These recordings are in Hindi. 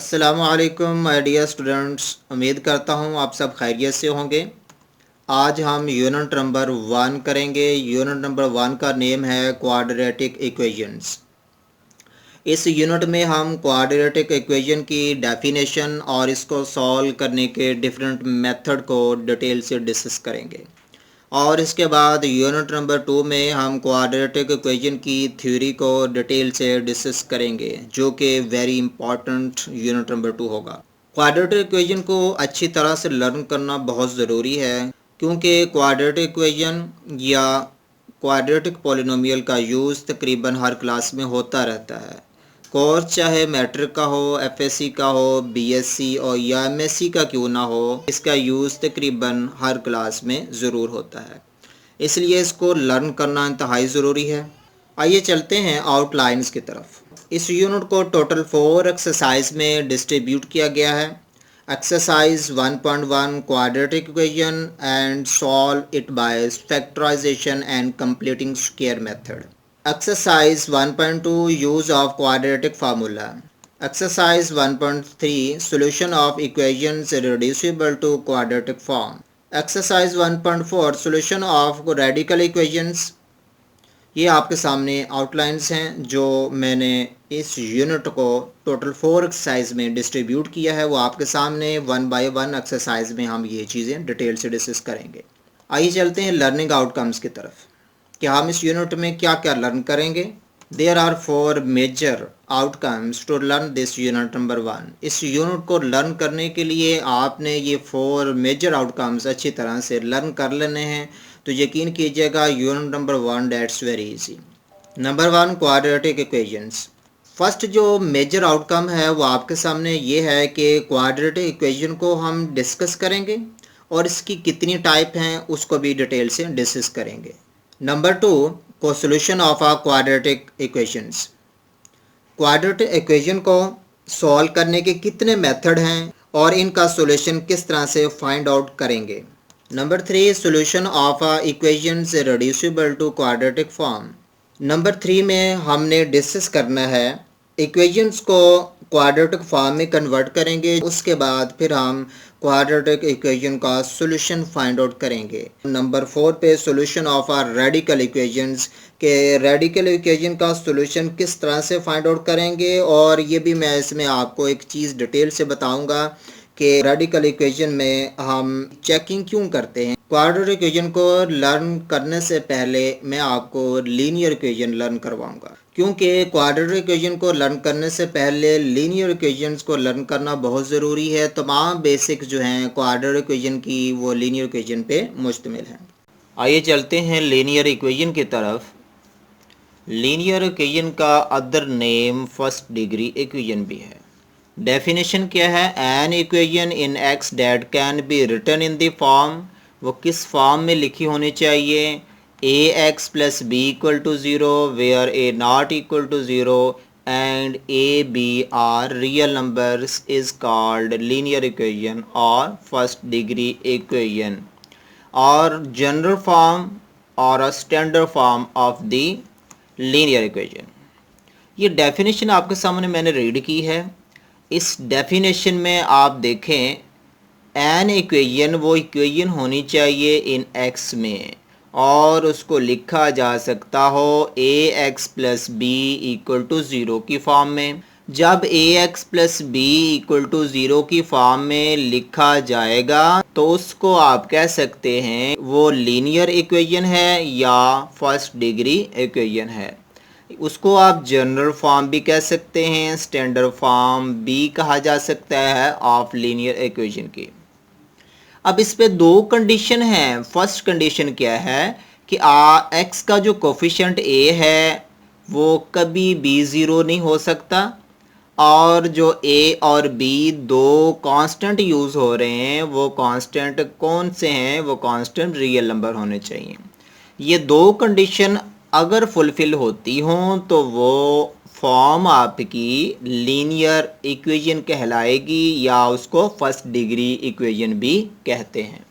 अस्सलामुअलैकुम माय डियर स्टूडेंट्स, उम्मीद करता हूँ आप सब खैरियत से होंगे। आज हम यूनिट नंबर 1 करेंगे। यूनिट नंबर 1 का नेम है क्वाड्रेटिक इक्वेशंस। इस यूनिट में हम क्वाड्रेटिक इक्वेशन की डेफिनेशन और इसको सॉल्व करने के डिफरेंट मेथड को डिटेल से डिस्कस करेंगे। और इसके बाद यूनिट नंबर 2 में हम क्वाड्रेटिक इक्वेशन की थ्योरी को डिटेल से डिस्कस करेंगे, जो कि वेरी इंपॉर्टेंट यूनिट नंबर 2 होगा। क्वाड्रेटिक इक्वेशन को अच्छी तरह से लर्न करना बहुत ज़रूरी है, क्योंकि क्वाड्रेटिक इक्वेशन या क्वाड्रेटिक पॉलिनोमियल का यूज़ तकरीबन हर क्लास में होता रहता है। कोर्स चाहे मैट्रिक का हो, एफएससी का हो, बीएससी और या एमएससी का क्यों ना हो, इसका यूज़ तकरीबन हर क्लास में ज़रूर होता है। इसलिए इसको लर्न करना इंतहाई ज़रूरी है। आइए चलते हैं आउटलाइंस की तरफ। इस यूनिट को टोटल 4 एक्सरसाइज में डिस्ट्रीब्यूट किया गया है। Exercise 1.1 quadratic equation and solve it by factorisation and completing square method. Exercise 1.2 Use of quadratic formula. Exercise 1.3 Solution of equations reducible to quadratic form. Exercise 1.4 Solution of radical equations. ये आपके सामने आउटलाइंस हैं जो मैंने इस यूनिट को टोटल 4 एक्सरसाइज में डिस्ट्रीब्यूट किया है। वो आपके सामने 1 बाय 1 एक्सरसाइज में हम ये चीज़ें डिटेल से डिस्कस करेंगे। आइए चलते हैं लर्निंग आउटकम्स की तरफ कि हम इस यूनिट में क्या क्या लर्न करेंगे। There are 4 major outcomes to learn this unit number 1। इस यूनिट को लर्न करने के लिए आपने ये 4 मेजर आउटकम्स अच्छी तरह से लर्न कर लेने हैं। तो यकीन कीजिएगा unit number 1 that's very easy. Number 1 quadratic equations. First जो मेजर आउटकम है वो आपके सामने ये है कि क्वाड्रेटिक इक्वेशन को हम डिस्कस करेंगे और इसकी कितनी टाइप हैं उसको भी डिटेल से डिस्कस करेंगे। नंबर 2 को solution of a quadratic equations. Quadratic equation को सॉल्व करने के कितने मेथड हैं और इनका सोल्यूशन किस तरह से फाइंड आउट करेंगे। Number 3 solution of a equations reducible to quadratic form. Number 3 में हमने डिस्कस करना है इक्वेशंस को क्वाड्रेटिक फॉर्म में कन्वर्ट करेंगे। उसके बाद फिर हम क्वाड्रेटिक इक्वेशन का सॉल्यूशन फाइंड आउट करेंगे। नंबर 4 पे solution of are radical equations के रेडिकल इक्वेशन का सॉल्यूशन किस तरह से फाइंड आउट करेंगे, और ये भी मैं इसमें आपको एक चीज़ डिटेल से बताऊंगा कि रेडिकल इक्वेशन में हम चेकिंग क्यों करते हैं। क्वाड्रेटिक इक्वेशन को लर्न करने से पहले मैं आपको लीनियर इक्वेशन लर्न करवाऊंगा, क्योंकि क्वाड्रेटिक इक्वेशन को लर्न करने से पहले लीनियर इक्वेशंस को लर्न करना बहुत ज़रूरी है। तमाम बेसिक्स जो हैं क्वाड्रेटिक इक्वेशन की वो लीनियर इक्वेशन पे मुश्तमिल हैं। आइए चलते हैं लीनियर इक्वेशन की तरफ। लीनियर इक्वेशन का other name first degree equation भी है। डेफिनेशन क्या है? An equation in X that can be written in the form. वो किस फॉर्म में लिखी होनी चाहिए? ए X plus B equal to zero where A not equal to zero and A B are real numbers is called linear equation और फर्स्ट डिग्री इक्वेशन और जनरल फॉर्म और a standard form of the linear equation. ये डेफिनेशन आपके सामने मैंने रीड की है। इस डेफिनेशन में आप देखें, एन इक्वेशन वो इक्वेशन होनी चाहिए इन एक्स में और उसको लिखा जा सकता हो A X plus B equal to zero की फॉर्म में। जब A X plus B equal to zero की फॉर्म में लिखा जाएगा तो उसको आप कह सकते हैं वो लीनियर इक्वेशन है या फर्स्ट डिग्री इक्वेशन है। उसको आप जनरल फॉर्म भी कह सकते हैं, स्टैंडर्ड फॉर्म भी कहा जा सकता है ऑफ लीनियर इक्वेशन की। अब इस पे 2 कंडीशन हैं। फर्स्ट कंडीशन क्या है कि एक्स का जो कोफिशिएंट ए है वो कभी भी ज़ीरो नहीं हो सकता, और जो ए और बी 2 कांस्टेंट यूज़ हो रहे हैं वो कांस्टेंट कौन से हैं? वो कांस्टेंट रियल नंबर होने चाहिए। ये 2 कंडीशन अगर फुलफ़िल होती हों तो वो फॉर्म आपकी लीनियर इक्वेशन कहलाएगी या उसको फर्स्ट डिग्री इक्वेशन भी कहते हैं।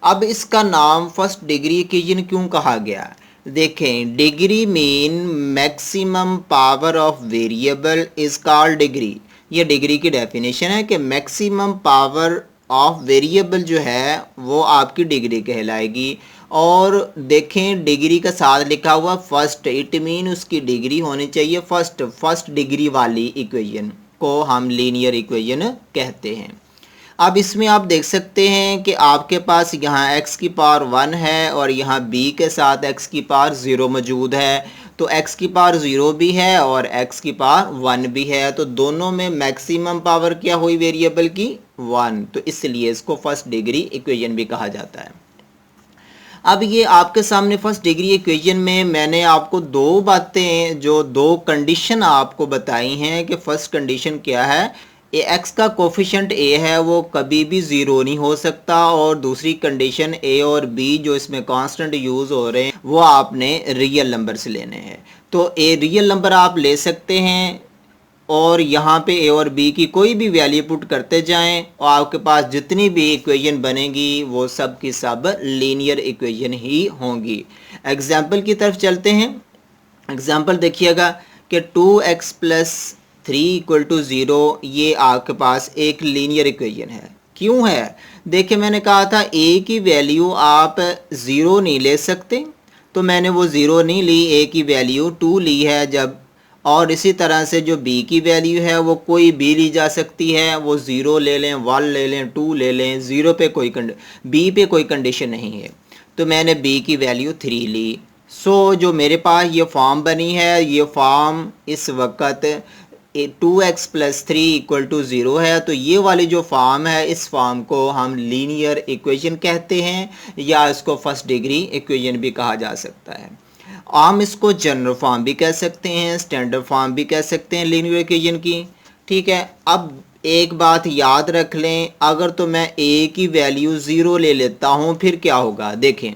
अब इसका नाम फर्स्ट डिग्री इक्वेशन क्यों कहा गया? देखें, degree mean maximum power of variable is called degree. ये डिग्री की डेफिनेशन है कि मैक्सिमम पावर ऑफ वेरिएबल जो है वो आपकी डिग्री कहलाएगी। और देखें डिग्री का साथ लिखा हुआ फर्स्ट, इट मीन उसकी डिग्री होनी चाहिए फर्स्ट डिग्री वाली इक्वेशन को हम लीनियर इक्वेशन कहते हैं। अब इसमें आप देख सकते हैं कि आपके पास यहाँ x की पावर 1 है और यहाँ b के साथ x की पावर 0 मौजूद है, तो x की पावर 0 भी है और x की पावर 1 भी है, तो दोनों में मैक्सिमम पावर क्या हुई वेरिएबल की 1, तो इसलिए इसको फर्स्ट डिग्री इक्वेशन भी कहा जाता है। अब ये आपके सामने फर्स्ट डिग्री इक्वेशन में मैंने आपको दो बातें, जो दो कंडीशन आपको बताई हैं कि फर्स्ट कंडीशन क्या है, एक्स का कोफिशिएंट ए है वो कभी भी ज़ीरो नहीं हो सकता, और दूसरी कंडीशन ए और बी जो इसमें कांस्टेंट यूज़ हो रहे हैं वो आपने रियल नंबर से लेने हैं। तो ए रियल नंबर आप ले सकते हैं और यहाँ पे ए और बी की कोई भी वैल्यू पुट करते जाएं और आपके पास जितनी भी इक्वेशन बनेगी वो सब की सब लीनियर इक्वेशन ही होंगी। एग्जाम्पल की तरफ चलते हैं। एग्जाम्पल देखिएगा कि 2x प्लस 3 इक्वल टू 0, ये आपके पास एक लीनियर इक्वेशन है। क्यों है? देखिए मैंने कहा था a की वैल्यू आप 0 नहीं ले सकते, तो मैंने वो 0 नहीं ली, a की वैल्यू 2 ली है जब, और इसी तरह से जो b की वैल्यू है वो कोई भी ली जा सकती है, वो 0 ले लें, 1 ले लें, 2 ले लें, 0 पे कोई b पे कोई कंडीशन नहीं है, तो मैंने b की वैल्यू 3 ली। सो जो मेरे पास ये फॉर्म बनी है, ये फॉर्म इस वक्त 2x प्लस 3 इक्वल टू 0 है, तो ये वाली जो फॉर्म है इस फॉर्म को हम लीनियर इक्वेशन कहते हैं, या इसको फर्स्ट डिग्री इक्वेशन भी कहा जा सकता है। हम इसको जनरल फॉर्म भी कह सकते हैं, स्टैंडर्ड फॉर्म भी कह सकते हैं लीनियर इक्वेशन की। ठीक है, अब एक बात याद रख लें, अगर तो मैं a की वैल्यू 0 ले लेता हूँ फिर क्या होगा। देखें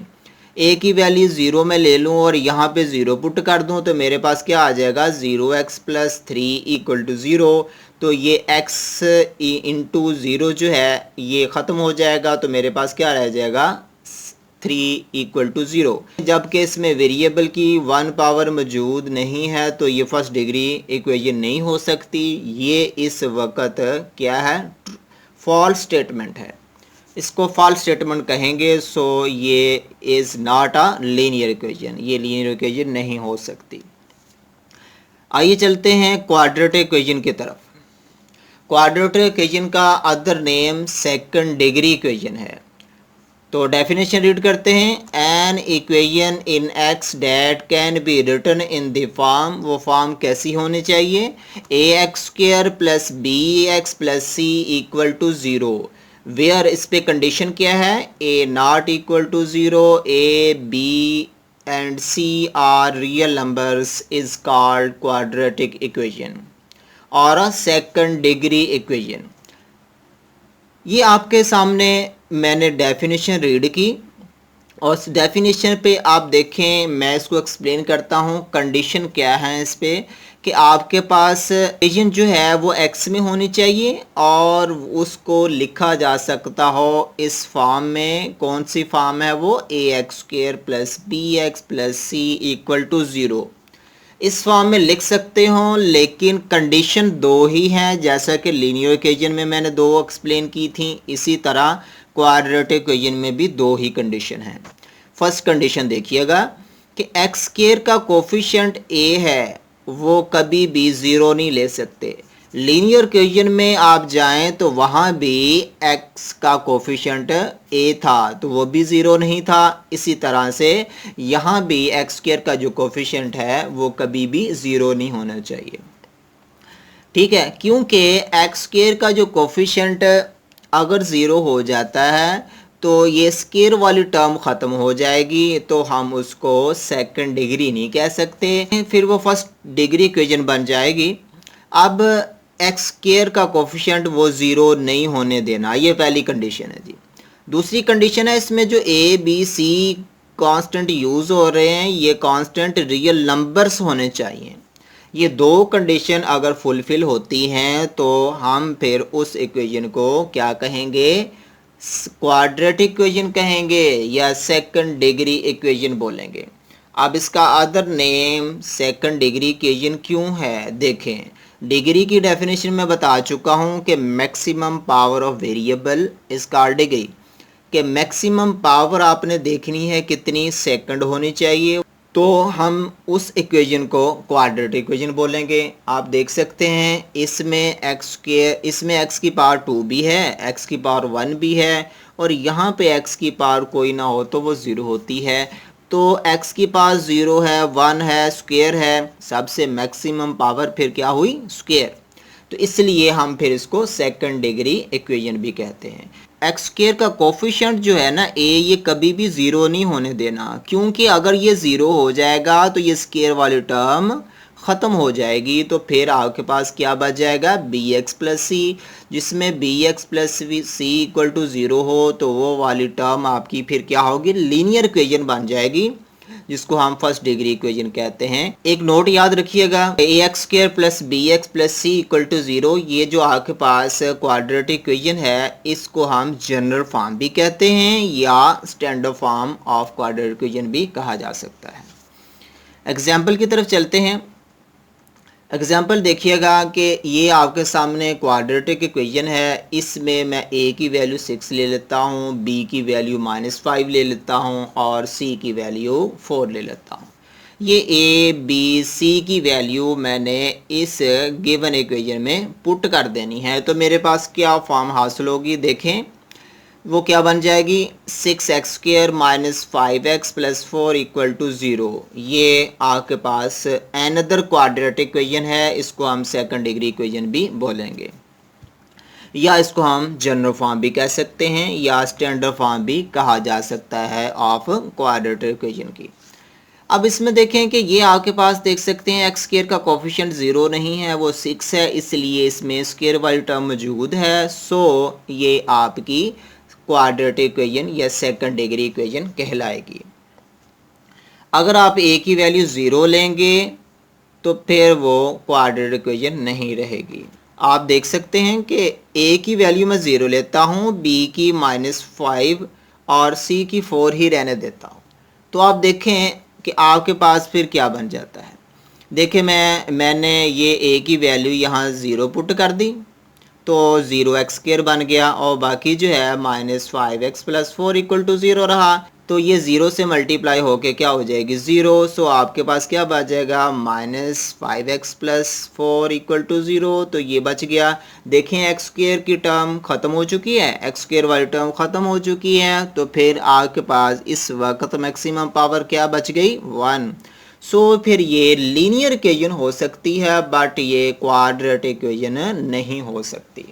a की वैल्यू 0 में ले लूँ और यहाँ पे 0 पुट कर दूँ तो मेरे पास क्या आ जाएगा, 0x प्लस 3 इक्वल टू 0, तो ये x इंटू 0 जो है ये ख़त्म हो जाएगा, तो मेरे पास क्या रह जाएगा 3 इक्वल टू 0। जबकि इसमें वेरिएबल की 1 पावर मौजूद नहीं है तो ये फर्स्ट डिग्री इक्वेशन नहीं हो सकती, ये इस वक्त क्या है, फॉल्स स्टेटमेंट है, इसको फॉल्स स्टेटमेंट कहेंगे। सो ये is not a linear equation, ये लीनियर इक्वेशन नहीं हो सकती। आइए चलते हैं क्वाड्रेटिक इक्वेशन की तरफ। क्वाड्रेटिक इक्वेशन का other name second degree equation है। तो डेफिनेशन रीड करते हैं, an equation in x that can be written in the form, वो फॉर्म कैसी होनी चाहिए, ए x square plus b x plus c equal to 0, where इस पे कंडीशन क्या है, a not equal to 0, a b and c are real numbers is called quadratic equation और अ सेकंड डिग्री इक्वेशन। ये आपके सामने मैंने डेफिनेशन रीड की और उस डेफिनेशन पे आप देखें, मैं इसको एक्सप्लेन करता हूँ कंडीशन क्या है इस पे, कि आपके पास इक्वेशन जो है वो x में होनी चाहिए और उसको लिखा जा सकता हो इस फॉर्म में। कौन सी फॉर्म है वो, a x square plus b x plus c equal to 0, इस फॉर्म में लिख सकते हो, लेकिन कंडीशन दो ही हैं, जैसा कि लीनियर इक्वेशन में मैंने दो एक्सप्लेन की थी, इसी तरह क्वाड्रेटिक इक्वेशन में भी दो ही कंडीशन हैं। फर्स्ट कंडीशन देखिएगा कि एक्स स्क्वायर का कोफिशिएंट a है वो कभी भी 0 नहीं ले सकते। लीनियर इक्वेशन में आप जाएं तो वहाँ भी x का कोफिशिएंट a था तो वो भी 0 नहीं था, इसी तरह से यहाँ भी एक्स स्क्वायर का जो कोफिशिएंट है वो कभी भी 0 नहीं होना चाहिए। ठीक है, क्योंकि एक्स स्क्वायर का जो कोफिशिएंट अगर 0 हो जाता है तो ये स्क्वायर वाली टर्म ख़त्म हो जाएगी, तो हम उसको सेकंड डिग्री नहीं कह सकते, फिर वो फर्स्ट डिग्री इक्वेशन बन जाएगी। अब एक्स स्क्वायर का कोफिशिएंट वो 0 नहीं होने देना, ये पहली कंडीशन है जी। दूसरी कंडीशन है, इसमें जो A B C constant use हो रहे हैं ये कांस्टेंट रियल नंबर्स होने चाहिए। ये दो कंडीशन अगर फुलफिल होती हैं तो हम फिर उस इक्वेशन को क्या कहेंगे, क्वाड्रेटिक इक्वेशन कहेंगे या सेकंड डिग्री इक्वेशन बोलेंगे। अब इसका other name second degree equation क्यों है, देखें डिग्री की डेफिनेशन में बता चुका हूँ कि maximum power of variable is called degree, कि मैक्सिमम पावर आपने देखनी है कितनी सेकंड होनी चाहिए, तो हम उस इक्वेशन को क्वाड्रेटिक इक्वेशन बोलेंगे। आप देख सकते हैं इसमें इसमें x की पावर 2 भी है, x की पावर 1 भी है, और यहाँ पे x की पावर कोई ना हो तो वो 0 होती है। तो x की पावर 0 है, 1 है, स्क्वायर है, सबसे मैक्सिमम पावर फिर क्या हुई? स्क्वायर। तो इसलिए हम फिर इसको सेकंड डिग्री इक्वेशन भी कहते हैं। एक्स स्क्वायर का कोफिशिएंट जो है ना ए, ये कभी भी ज़ीरो नहीं होने देना, क्योंकि अगर ये ज़ीरो हो जाएगा तो ये स्क्वायर वाली टर्म ख़त्म हो जाएगी। तो फिर आपके पास क्या बच जाएगा? बी एक्स प्लस सी, जिसमें b x plus c equal to zero हो तो वो वाली टर्म आपकी फिर क्या होगी? लीनियर इक्वेशन बन जाएगी, जिसको हम फर्स्ट डिग्री इक्वेशन कहते हैं। एक नोट याद रखिएगा, a x square plus b x plus c equal to 0, ये जो आपके पास क्वाड्रेटिक इक्वेशन है इसको हम जनरल फॉर्म भी कहते हैं या standard form of quadratic equation भी कहा जा सकता है। एग्जाम्पल की तरफ चलते हैं। एग्जाम्पल देखिएगा कि ये आपके सामने क्वाड्रेटिक इक्वेशन है, इसमें मैं a की वैल्यू 6 ले लेता हूँ, b की वैल्यू -5 ले लेता हूँ और c की वैल्यू 4 ले लेता हूँ। ये a, b, c की वैल्यू मैंने इस गिवन इक्वेशन में पुट कर देनी है, तो मेरे पास क्या फॉर्म हासिल होगी? देखें वो क्या बन जाएगी? 6x² minus 5x plus 4 equal to 0। ये आपके पास अनदर क्वाड्रेटिक इक्वेशन है, इसको हम सेकंड डिग्री इक्वेशन भी बोलेंगे, या इसको हम जनरल फॉर्म भी कह सकते हैं या स्टैंडर्ड फॉर्म भी कहा जा सकता है ऑफ क्वाड्रेटिक इक्वेशन की। अब इसमें देखें कि ये आपके पास देख सकते हैं एक्स स्क्वायर का कोफिशिएंट 0 नहीं है, वो 6 है, इसलिए इसमें स्क्वायर वाली टर्म मौजूद है। सो ये आपकी क्वाड्रेटिक इक्वेशन या सेकंड डिग्री इक्वेशन कहलाएगी। अगर आप a की वैल्यू 0 लेंगे तो फिर वो क्वाड्रेटिक इक्वेशन नहीं रहेगी। आप देख सकते हैं कि a की वैल्यू मैं 0 लेता हूँ, b की -5 और c की 4 ही रहने देता हूँ, तो आप देखें कि आपके पास फिर क्या बन जाता है। देखें मैंने ये a की वैल्यू यहाँ 0 पुट कर दी तो 0x² बन गया, और बाकी जो है -5x प्लस 4 इक्वल टू 0 रहा, तो ये 0 से मल्टीप्लाई होके क्या हो जाएगी? 0। सो आपके पास क्या बच जाएगा? -5x प्लस 4 इक्वल टू 0, तो ये बच गया। देखें x² की टर्म ख़त्म हो चुकी है, x² वाली टर्म ख़त्म हो चुकी है, तो फिर आपके पास इस वक्त मैक्सिमम पावर क्या बच गई? 1। सो फिर ये लीनियर इक्वेशन हो सकती है, बट ये क्वाड्रेटिक इक्वेशन नहीं हो सकती,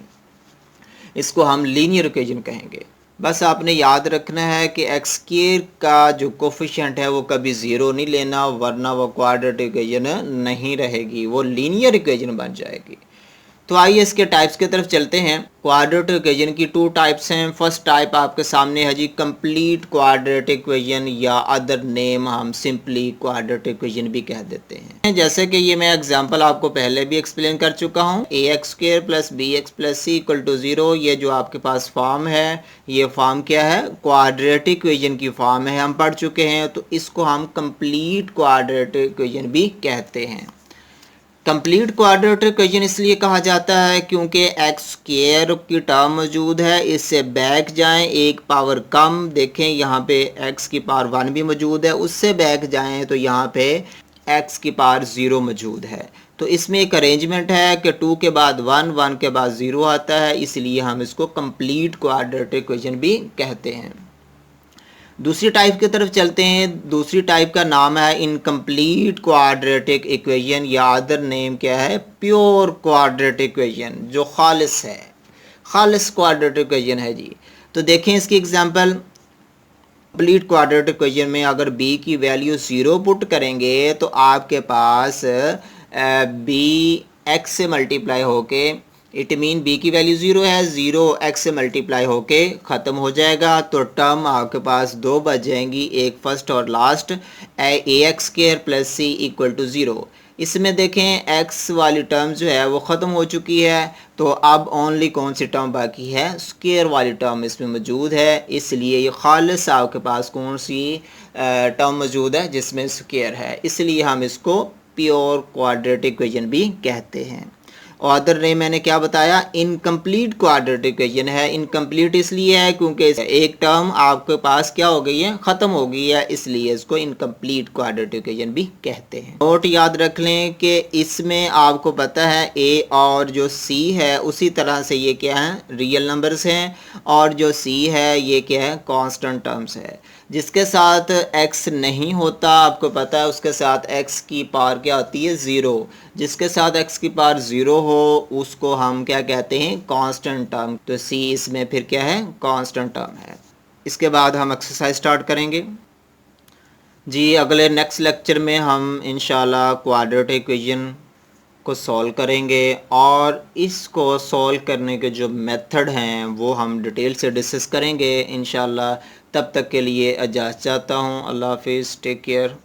इसको हम लीनियर इक्वेशन कहेंगे। बस आपने याद रखना है कि एक्स स्क्वायर का जो कोफिशिएंट है वो कभी 0 नहीं लेना, वरना वो क्वाड्रेटिक इक्वेशन नहीं रहेगी, वो लीनियर इक्वेशन बन जाएगी। तो आइए इसके टाइप्स की तरफ चलते हैं। क्वाड्रेटिक इक्वेशन की 2 टाइप्स हैं। फर्स्ट टाइप आपके सामने है जी कंप्लीट क्वाड्रेटिक इक्वेशन, या अदर नेम हम सिंपली क्वाड्रेटिक इक्वेशन भी कह देते हैं। जैसे कि ये मैं एग्जांपल आपको पहले भी एक्सप्लेन कर चुका हूँ, ax² plus bx plus c equal to 0, ये जो आपके पास फॉर्म है, ये फॉर्म क्या है? क्वाड्रेटिक इक्वेशन की फॉर्म है, हम पढ़ चुके हैं, तो इसको हम कंप्लीट क्वाड्रेटिक इक्वेशन भी कहते हैं। कंप्लीट क्वाड्रेटिक इक्वेशन इसलिए कहा जाता है क्योंकि एक्स स्क्वायर की टर्म मौजूद है, इससे बैक जाएं एक पावर कम, देखें यहाँ पे एक्स की पावर 1 भी मौजूद है, उससे बैक जाएं तो यहाँ पे एक्स की पावर 0 मौजूद है। तो इसमें एक अरेंजमेंट है कि 2 के बाद 1, 1 के बाद 0 आता है, इसलिए हम इसको कंप्लीट क्वाड्रेटिक इक्वेशन भी कहते हैं। दूसरी टाइप की तरफ चलते हैं। दूसरी टाइप का नाम है इनकम्प्लीट क्वाड्रेटिक इक्वेशन, या अदर नेम क्या है? प्योर क्वाड्रेटिक इक्वेशन, जो खालिस है, खालिस क्वाड्रेटिक इक्वेशन है जी। तो देखें इसकी एग्जांपल। कंप्लीट क्वाड्रेटिक इक्वेशन में अगर b की वैल्यू 0 पुट करेंगे तो आपके पास b x से मल्टीप्लाई होके, इट मीन b की वैल्यू 0 है, 0 x से मल्टीप्लाई होके ख़त्म हो जाएगा, तो टर्म आपके पास 2 बच जाएंगी, एक फर्स्ट और last, ax² plus c equal to 0। इसमें देखें x वाली टर्म जो है वो ख़त्म हो चुकी है, तो अब ओनली कौन सी टर्म बाकी है? स्क्वायर वाली टर्म इसमें मौजूद है, इसलिए ये खालिस आपके पास कौन सी टर्म मौजूद है? जिसमें स्क्वायर है, इसलिए हम इसको प्योर क्वाड्रेटिक इक्वेशन भी कहते हैं। ऑर्डर ने मैंने क्या बताया, इनकम्प्लीट क्वाड्रेटिक इक्वेशन है। इनकम्प्लीट इसलिए है क्योंकि एक टर्म आपके पास क्या हो गई है, ख़त्म हो गई है, इसलिए इसको इनकम्प्लीट क्वाड्रेटिक इक्वेशन भी कहते हैं। नोट याद रख लें कि इसमें आपको पता है ए और जो सी है उसी तरह से ये क्या है, रियल नंबर्स हैं, और जो सी है ये क्या है, कांस्टेंट टर्म्स है। जिसके साथ x नहीं होता आपको पता है उसके साथ x की पावर क्या होती है, ज़ीरो। जिसके साथ x की पावर ज़ीरो हो उसको हम क्या कहते हैं, कांस्टेंट टर्म। तो c इसमें फिर क्या है, कांस्टेंट टर्म है। इसके बाद हम एक्सरसाइज स्टार्ट करेंगे जी। अगले नेक्स्ट लेक्चर में हम इंशाल्लाह क्वाड्रेटिक इक्वेशन को सॉल्व करेंगे और इसको सॉल्व करने के जो मेथड हैं वो हम डिटेल से डिस्कस करेंगे इंशाल्लाह। तब तक के लिए इजाज़त चाहता हूँ। अल्लाह हाफिज़, टेक केयर।